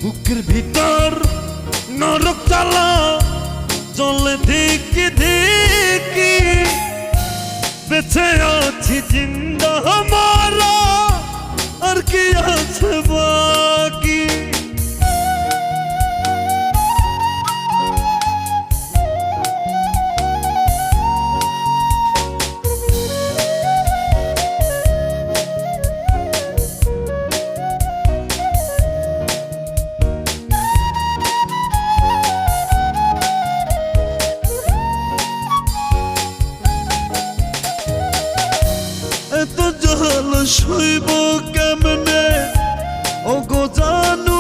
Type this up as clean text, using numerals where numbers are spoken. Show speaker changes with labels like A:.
A: বুকের ভিতর নরক জ্বালা চলে ধিকি ধিকি, বেঁচে আছি জিন্দা মারা আর কি আছে বাকি। এত জল সইব কেমনে ও গো জানু